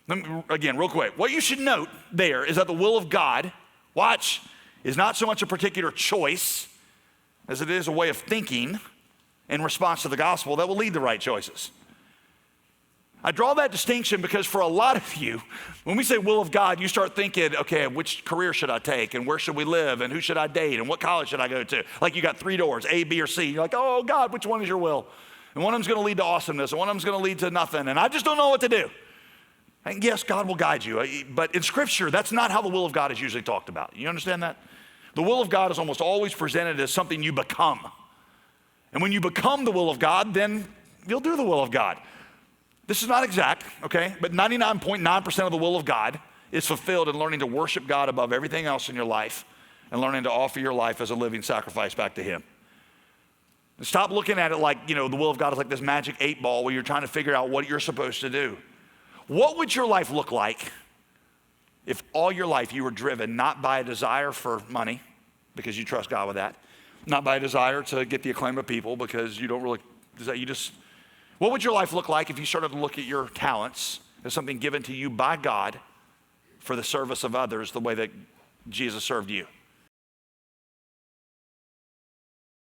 Again, real quick, what you should note there is that the will of God, watch, is not so much a particular choice as it is a way of thinking in response to the gospel that will lead to right choices. I draw that distinction because for a lot of you, when we say will of God, you start thinking, okay, which career should I take and where should we live and who should I date and what college should I go to? Like you got 3 doors, A, B, or C. You're like, oh God, which one is your will? And one of them's gonna lead to awesomeness and one of them's gonna lead to nothing and I just don't know what to do. And yes, God will guide you, but in Scripture, that's not how the will of God is usually talked about. You understand that? The will of God is almost always presented as something you become. And when you become the will of God, then you'll do the will of God. This is not exact, okay? But 99.9% of the will of God is fulfilled in learning to worship God above everything else in your life and learning to offer your life as a living sacrifice back to Him. And stop looking at it like, the will of God is like this magic 8 ball where you're trying to figure out what you're supposed to do. What would your life look like if all your life you were driven not by a desire for money, because you trust God with that, not by a desire to get the acclaim of people because you don't really, what would your life look like if you started to look at your talents as something given to you by God for the service of others the way that Jesus served you?